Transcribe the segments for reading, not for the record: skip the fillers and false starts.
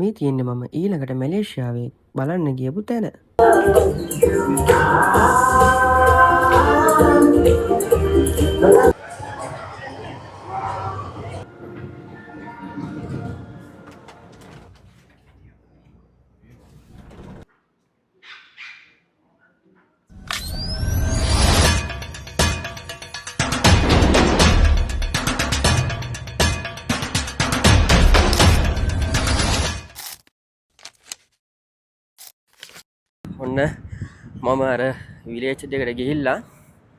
මේ තියෙන්නේ මම ඊළඟට මැලේසියාවේ බලන්න ගියපු තැන. ඔන්න මම අර විලේජ් එකට ගිහිල්ලා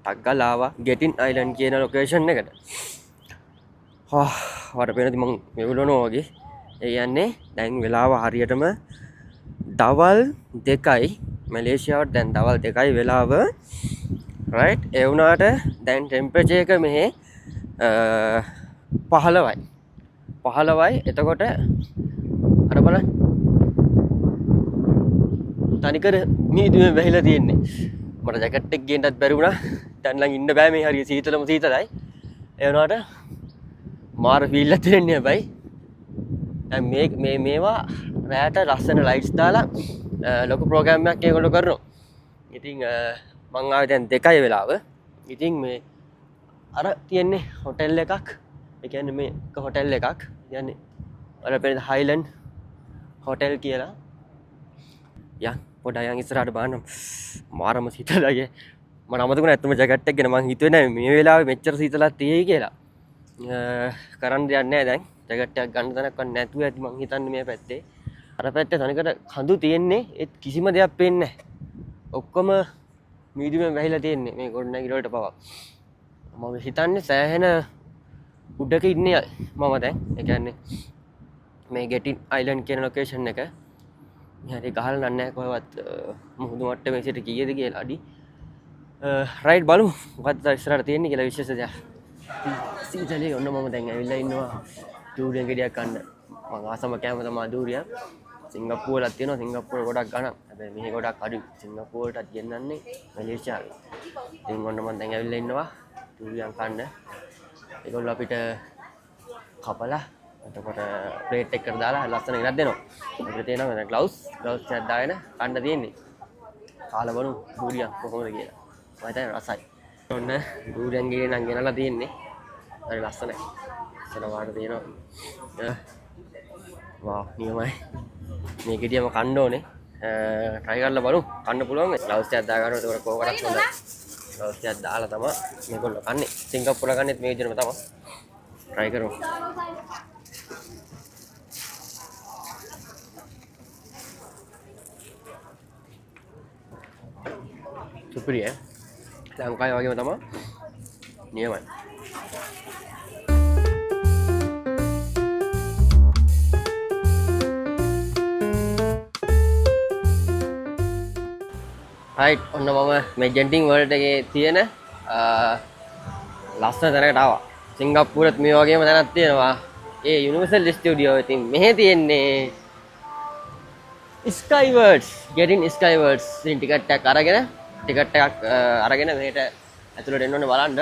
ටක් ගාලා ආවා ගෙටින් අයිලන්ඩ් කියන ලොකේෂන් එකට. වට පේනද මං මෙවුලනවා වගේ. ඒ කියන්නේ දැන් වෙලාව හරියටම දවල් 2යි මැලේසියාවට දැන් දවල් 2යි වෙලාව. රයිට් ඒ වුණාට දැන් ටෙම්පරේචර් එක මෙහි 15යි. 15යි. එතකොට අර බලන්න තනිකර මීදුමෙන් වැහිලා තියෙන්නේ. මට ජැකට් එක ගේන්නත් බැරි වුණා. දැන් නම් ඉන්න බෑ මේ හරිය සීතලම සීතලයි. ඒ වුණාට මාර ෆීල් එකක් දෙන්නේ හැබැයි. දැන් මේවා රැට ලස්සන ලයිට්ස් දාලා ලොකු ප්‍රෝග්‍රෑම් එකක් ඒගොල්ලෝ කරනවා. ඉතින් මං ආවේ දැන් 2යි වෙලාව. ඉතින් මේ අර තියෙන්නේ හොටෙල් එකක්. ඒ කියන්නේ මේ හොටෙල් එකක්. කියන්නේ අර පෙරේද හයිලන්ඩ් හොටෙල් කියලා. යන් පොඩ්ඩක් යන් ඉස්සරහට බලන්න. මාරම සීතලයි. මම අමතකුණා ඇත්තම ජැකට් එක ගැන මං හිතුවේ නෑ මේ වෙලාවේ මෙච්චර සීතලක් තියෙයි කියලා. කරන්න දෙයක් නෑ දැන්. ජැකට් එකක් ගන්න තැනක්වත් නැතුව ඇති මං හිතන්නේ මේ පැත්තේ. අර පැත්තේ තනිකර කඳු තියෙන්නේ ඒත් කිසිම දෙයක් පේන්නේ නෑ. ඔක්කොම මීදුමෙන් වැහිලා තියෙන්නේ මේ ගොඩනැගිලි වලට පවා. මම හිතන්නේ සෑහෙන උඩක ඉන්නේ මම දැන්. ඒ කියන්නේ මේ ගෙටින් අයිලන්ඩ් කියන ලොකේෂන් එක. හරි ගහලා නැහැ කොහෙවත් මුහුදු මට්ටමේ සිට කීයද කියලා අඩි. රයිට් බලමු මොකක්ද ඉස්සරහට තියෙන්නේ කියලා විශේෂ දෙයක්. සීතලේ ඔන්න මම දැන් ඇවිල්ලා ඉන්නවා දූරියන් ගෙඩියක් ගන්න. මම ආසම කෑම තමයි දූරියන්. සිංගප්පූරෙත් තියෙනවා සිංගප්පූර ගොඩක් ගණන්. හැබැයි මෙහි ගොඩක් අඩුයි. සිංගප්පූරටත් ගෙන්නන්නේ මැලේසියාවේ. ඉතින් ඔන්න මම දැන් ඇවිල්ලා ඉන්නවා දූරියන් කන්න. ඒගොල්ලෝ අපිට කපලා එතකොට ප්ලේට් එකකට දාලා ලස්සන ගෙනත් දෙනවා. අපිට තියෙනවා දැන් ග්ලව්ස් ටිකක් දාගෙන කන්න තියෙන්නේ. කාලා බලමු දූරියන් කොහොමද කියලා. මම හිතන්නේ රසයි. ඔන්න දූරියන් ගේ නම් ගෙනලා තියෙන්නේ. හරි ලස්සනයි. ලස්සන වාට තියෙනවා. වා නියමයි. මේ ගෙඩියම කන්න ඕනේ. try කරලා බලමු. කන්න පුළුවන් මේ ග්ලව්ස් ටිකක් දා ගන්නවා. ඒක කෝකටත් හොඳයි. ග්ලව්ස් ටිකක් දාලා තමයි මේගොල්ලෝ කන්නේ. සිංගප්පූර කන්නේත් මේ විදිහටම තමයි. try කරමු. සුපිරි ඈ. ලංකාවේ වගේම තමයි. නියමයි. රයිට් ඔන්න මම මේ ජෙන්ටින් වර්ල්ඩ් එකේ තියෙන ලස්සන තැනකට ආවා. සිංගප්පූරෙත් මේ වගේම තැනක් තියෙනවා. ඒ යුනිවර්සල් ස්ටුඩියෝ ඉතින් මෙහෙ තියෙන්නේ ස්කයිවර්ඩ්ස් ගෙටින් ස්කයිවර්ඩ්ස් ඉතින් ටිකට් එකක් අරගෙන මෙහෙට ඇතුළට එන්න ඕනේ බලන්න.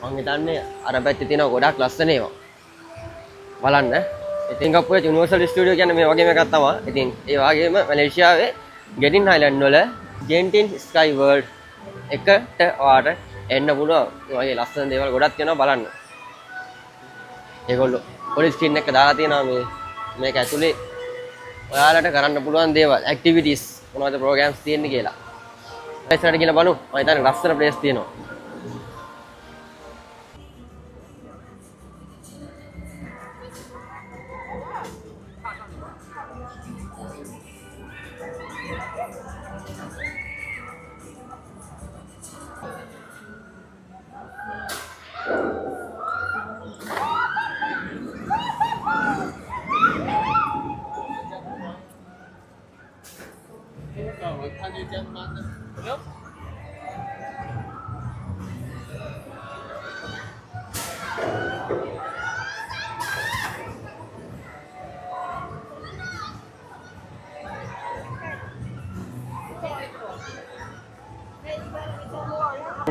මම හිතන්නේ අර පැත්තේ තියෙන ගොඩක් ලස්සන ඒවා බලන්න. ඉතින් සිංගප්පූරේ යුනිවර්සල් ස්ටුඩියෝ කියන්නේ මේ වගේම එකක් තමයි. ඉතින් ඒ වගේම මැලේසියාවේ ගෙටින් අයිලන්ඩ් වල ජෙන්ටින් ස්කයි වර්ල්ඩ් එකට ඔයාලට එන්න පුළුවන්. ඒ වගේ ලස්සන දේවල් ගොඩක් තියෙනවා බලන්න. ඒගොල්ලෝ පොඩි ස්ක්‍රීන් එක දාලා තියෙනවා මේක ඇතුලේ ඔයාලට කරන්න පුළුවන් දේවල් ඇක්ටිවිටීස් මොනවද ප්‍රෝග්‍රෑම්ස් තියෙන්නේ කියලා. ඉස්සරහට ගිහලා බලමු. මම හිතන්නේ ලස්සන ප්ලේස් තියෙනවා.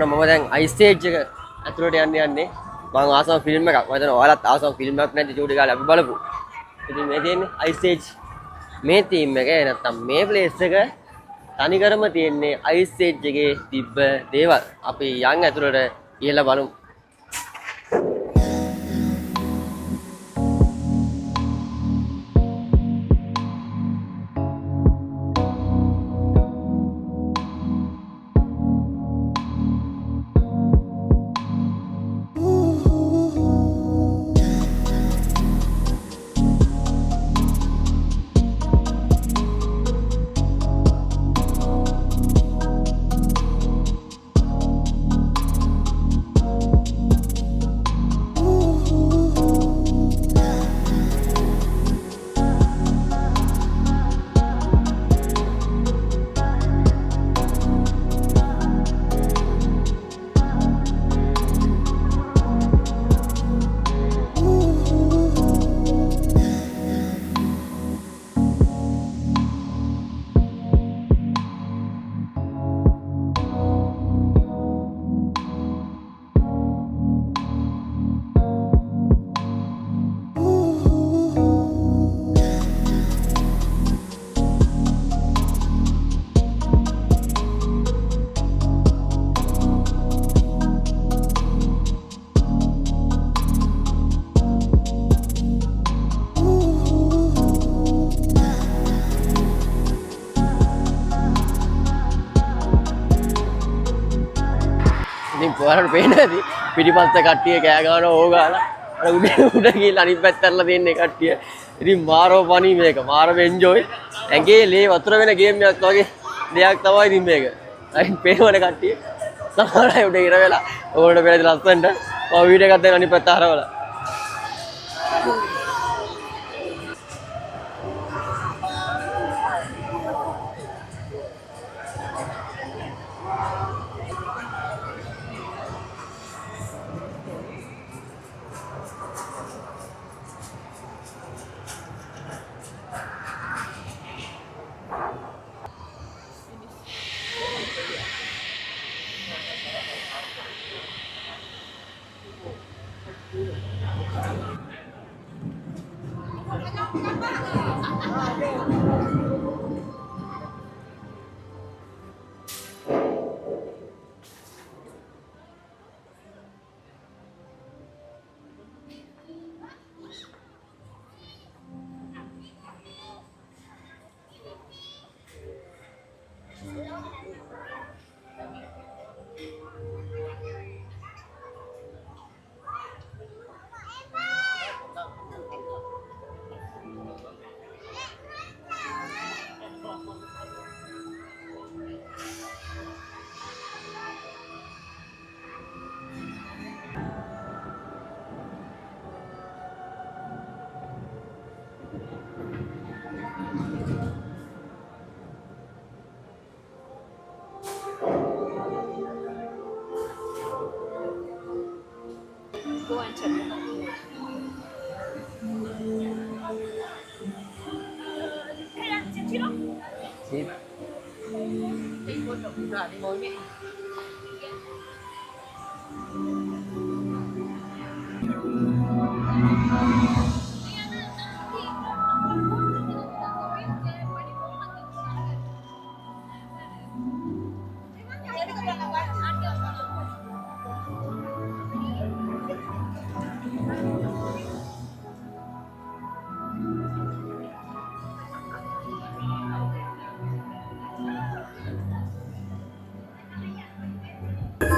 මම දැන් අයිස්ටේජ් එක ඇතුළට යන්නේ මම ආසම ෆිල්ම් එකක්. මම හිතනවා ඔයාලත් ආසම ෆිල්ම් එකක් නැති චූටි කාලේ අපි බලපු. ඉතින් මේ තියෙන්නේ අයිස්ටේජ් මේ තීම් එක නැත්තම් මේ ප්ලේස් එක තනිකරම තියෙන්නේ අයිස් ඒජ් එකේ තිබ්බ දේවල්. අපි යන් ඇතුළට ගිහලා බලමු. ඉතින් කොහරට පේන්නේ නැති පිටිපස්ස කට්ටිය කෑ ගන්නවා ඕගාලා අර උඩ ගිහලා අනිත් පැත්තටලා තියන්නේ කට්ටිය. ඉතින් මාරෝ පණි මේක මාරව එන්ජොයි. ඇඟේ ලේ වතුර වෙන ගේම් එකක් වගේ දෙයක් තමයි ඉතින් මේක. අයින් පේනවනේ කට්ටිය. සමහර අය උඩ ඉර වෙලා ඕකට පෙරදි ලස්සනට මම වීඩියෝ එකක් දැන් අනිත් පැත්ත හරවලා. Go and check it out. Sip.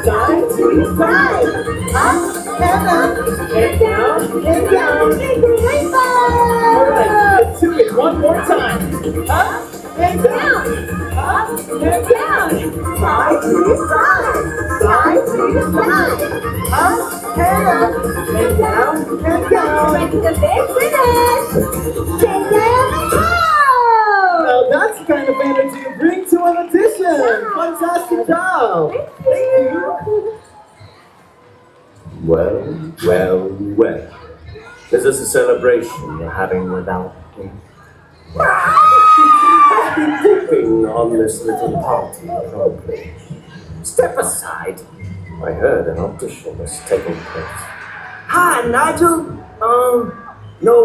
Time to fly. Up and up, and down and down. Rainbow! All right, let's do it one more time. Up and down, up and down. Time to fly. Time to fly. Up and down and down. Ready to finish. Take it. Now that's the kind of energy you bring to an audition. Fantastic job. Thank you. Well. Is this a celebration you're having without me? I've been dipping on this little party probably. Step aside. I heard an audition is taking place. Hi, Nigel. No.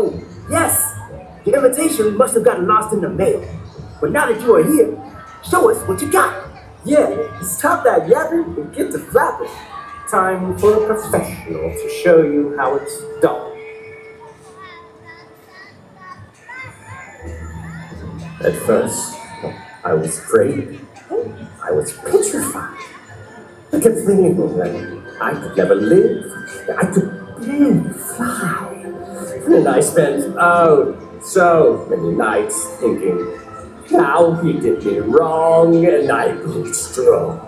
Yes. Your invitation must have gotten lost in the mail. But now that you are here, show us what you got. Yeah, stop that yapping and get to flapping. Time for a professional to show you how it's done. At first, I was afraid. I was petrified. I kept thinking that I could never live. I could barely fly. And I spent, so many nights thinking how he did me wrong and I grew strong.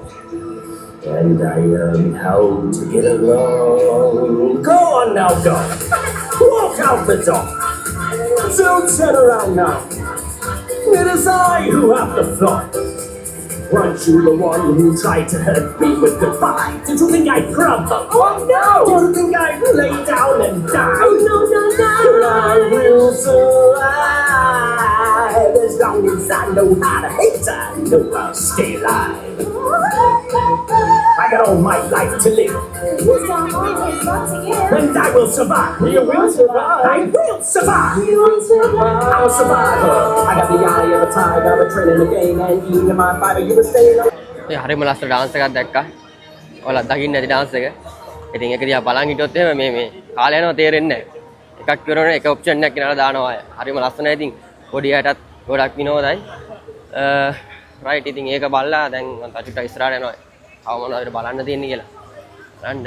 And I learned how to get along. Go on now, go. Walk out the door. Don't turn around now. It is I who have the floor. Weren't you the one who tried to hurt me with goodbye? Did you think I'd crumble? Oh no! Did you think I'd lay down and die? Oh no, no, no! I will survive as long as I know how to hate. I know I'll stay alive. I got all my life to live. And I will survive. You will survive. I will survive. You will survive. I'll survive. I got the eye of a tiger, a train in the game, and you in my fighter, you will stay alive. හරිම ලස්සන dance එකක් දැක්කා. ඔයාලා දකින්න ඇති dance එක. ඉතින් ඒක දිහා බලන් හිටියොත් එහෙම මේ කාලය යනවා තේරෙන්නේ නැහැ. එකක් කරනකොට එක ඔප්ෂන් එකක් ගෙනලා දානවා අය. හරිම ලස්සනයි ඉතින්. පොඩි අයටත් ගොඩක් විනෝදයි. රයිට් ඉතින් ඒක බලලා දැන් මම තාචුට ඉස්සරහට යනවා. තව මොනවද බලන්න තියෙන්නේ කියලා. බලන්න.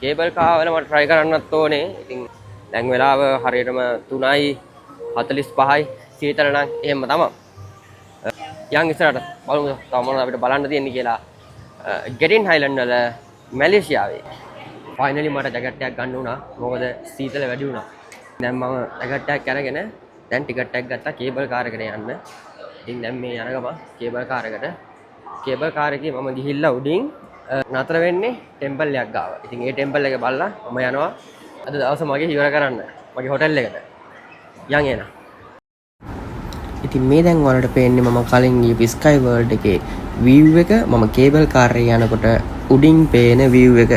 කේබල් කාර් වල මට try කරන්නත් ඕනේ. ඉතින් දැන් වෙලාව හරියටම 3:45යි. සීතල නම් එහෙම තමයි. යන් ඉස්සරහට බලමු තව මොනවද අපිට බලන්න තියෙන්නේ කියලා. ගෙටින් හයිලන්ඩ් වල මැලේසියාවේ ෆයිනලි මට ජැකට් එකක් ගන්න උනා. මොකද සීතල වැඩි වුණා. දැන් මම ජැකට් එකක් අරගෙන දැන් ටිකට් එකක් ගත්තා කේබල් කාර් එකට යන්න. ඉතින් දැන් මේ යන ගමන් කේබල් කාර් එකට කේබල් කාර් එකේ මම ගිහිල්ලා උඩින් නතර වෙන්නේ ටෙම්පල් එකක් ගාව. ඉතින් ඒ ටෙම්පල් එක බලලා මම යනවා අද දවස මගේ ඉවර කරන්න මගේ හොටෙල් එකට. යන් එනවා. ඉතින් මේ දැන් ඔයාලට පේන්නේ මම කලින් ගිහපු ස්කයි වර්ල්ඩ් එකේ view එක මම කේබල් කාර් එකේ යනකොට උඩින් පේන view එක.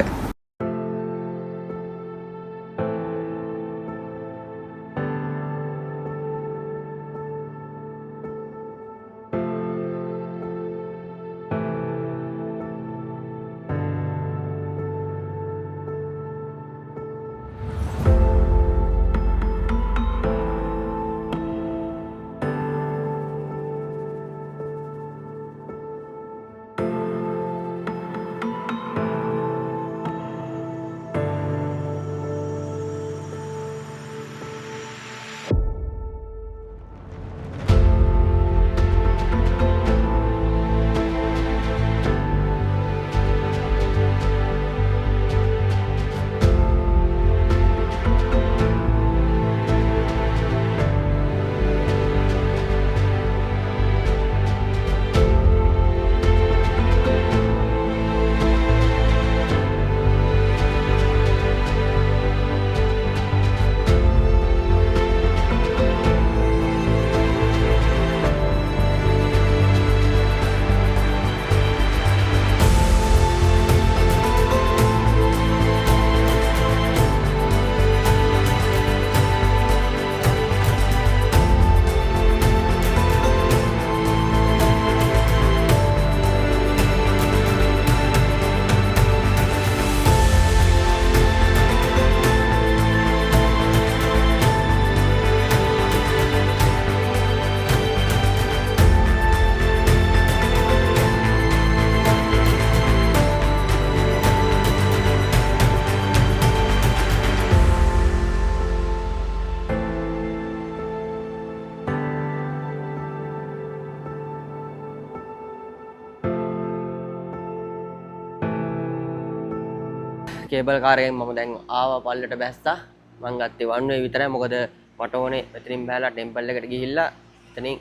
කේබල් කාර් එකෙන් මම දැන් ආවා පල්ලට බැස්සා. මං ගත්තේ වන් වේ විතරයි. මොකද මට ඕනේ මෙතනින් බහැලා ටෙම්පල් එකට ගිහිල්ලා එතනින්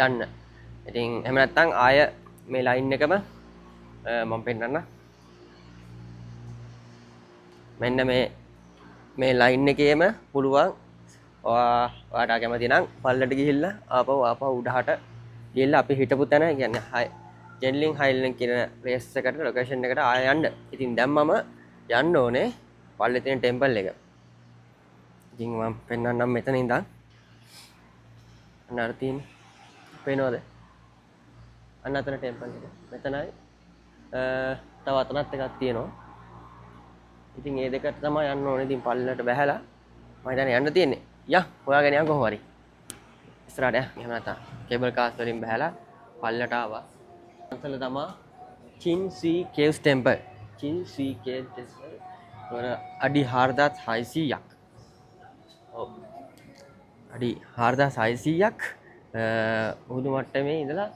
යන්න. ඉතින් එහෙම නැත්නම් ආය මේ ලයින් එකම මම පෙන්නන්න. මෙන්න මේ ලයින් එකේම පුළුවන් ඔයාට කැමති නම් පල්ලට ගිහිල්ලා ආපහු උඩහට ගිහිල්ලා අපි හිටපු තැන කියන්නේ ජෙන්ලින් හයිලන්ඩ් කියන ප්ලේස් එකට ලොකේෂන් එකට ආය යන්න. ඉතින් දැන් මම යන්න ඕනේ පල්ලේ තියෙන ටෙම්පල් එක. ඉතින් මම පෙන්නන්නම් මෙතන ඉඳන්. අන්න අර තියෙන්නේ. පේනවද? අන්න අතන ටෙම්පල් එක. මෙතනයි තව අතනත් එකක් තියෙනවා. ඉතින් මේ දෙකට තමයි යන්න ඕනේ. ඉතින් පල්ලෙලට බැහැලා මම හිතන්නේ යන්න තියෙන්නේ. යා හොයාගෙන යන්න කොහොම හරි. ඉස්සරහට යා. එහෙම නැත්නම් කේබල් කාස් වලින් බැහැලා පල්ලෙලට ආවා. අතල තමයි Chin-Si Caves Temple. Chin-Si Caves Temple. වල අඩි 4600ක්. ඔව්. අඩි 4600ක් උඩු මට්ටමේ ඉඳලා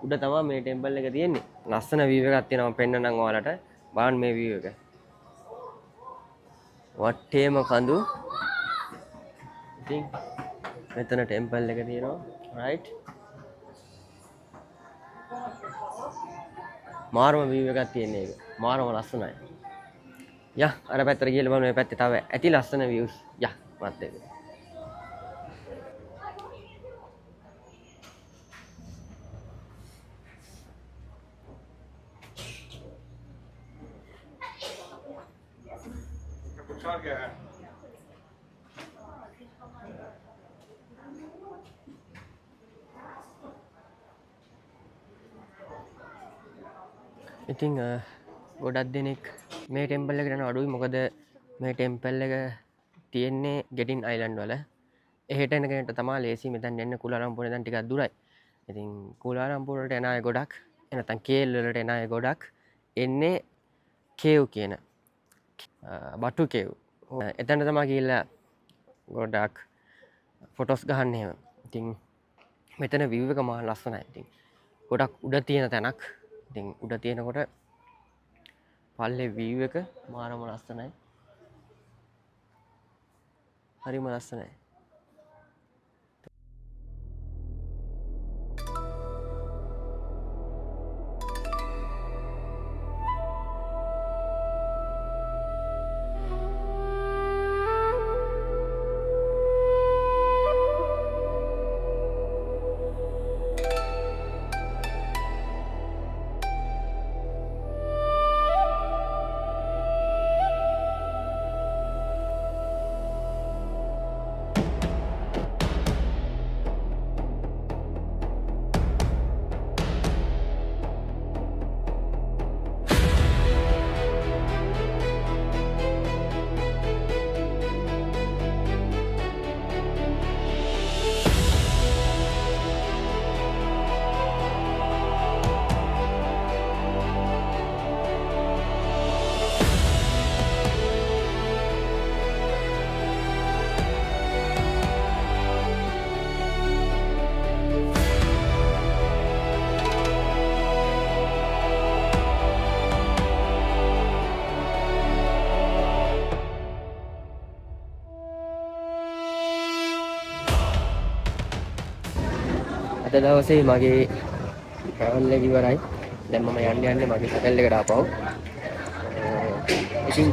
උඩ තමයි මේ ටෙම්පල් එක තියෙන්නේ. ලස්සන view එකක් තියෙනවා. පෙන්නනම් ඔයාලට. බලන්න මේ view එක. වටේම කඳු. ඉතින් මෙතන ටෙම්පල් එක තියෙනවා. right. මාරම view එකක් තියෙන එක. මාරම ලස්සනයි. යා අර පැත්තට ගිහලා බලමු මේ පැත්තේ තව ඇති ලස්සන views. යා මත් එක්ක. ඉතින් ගොඩක් දෙනෙක් මේ ටෙම්පල් එකට යන අඩුයි. මොකද මේ ටෙම්පල් එක තියෙන්නේ ගෙටින් අයිලන්ඩ් වල. එහෙට එන කෙනෙක්ට තමයි ලේසි මෙතන එන්න. කුලාලම්පුරේ දැන් ටිකක් දුරයි. ඉතින් කුලාලම්පුරට එන අය ගොඩක් නැත්නම් කේල් වලට එන අය ගොඩක් එන්නේ කේව් කියන බටු කේව්. එතන තමයි ගිහිල්ලා ගොඩක් ෆොටෝස් ගහන්න එහෙම. ඉතින් මෙතන view එක මහා ලස්සනයි. ඉතින් ගොඩක් උඩ තියෙන තැනක්. ඉතින් උඩ තියෙනකොට පල්ලේ view එක මාරම ලස්සනයි. හරිම ලස්සනයි. අද දවසේ මගේ ට්‍රැවල් එක ඉවරයි. දැන් මම යන්නේ මගේ හොටෙල් එකට ආපහු. ඉතින්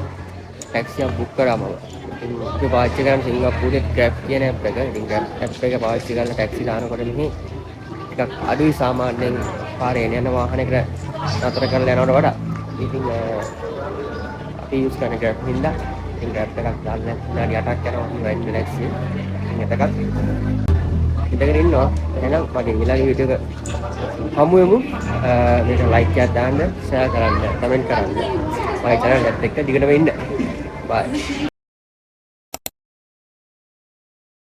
ටැක්සියක් බුක් කරා මම. ඉතින් ඒක පාවිච්චි කරන්නේ සිංගප්පූරේ Grab කියන ඇප් එක. ඉතින් Grab ඇප් එක පාවිච්චි කරලා ටැක්සි දානකොට මෙහි ටිකක් අඩුයි සාමාන්‍යයෙන් පාරේ යන වාහනයකට නතර කරලා යනවට වඩා. ඉතින් අපි යූස් කරන Grab හින්දා ඉතින් Grab එකක් දාන්න විනාඩි 8ක් යනවා වෙන්නේ ටැක්සි. ඉතින් එතකත් ඉඳගෙන ඉන්නවා. එහෙනම් මගේ ඊළඟ වීඩියෝ එක හමු වෙමු. මේක ලයික් එකක් දාන්න, ෂෙයා කරන්න, කමෙන්ට් කරන්න. මගේ channel එකත් එක්ක දිගටම ඉන්න. bye.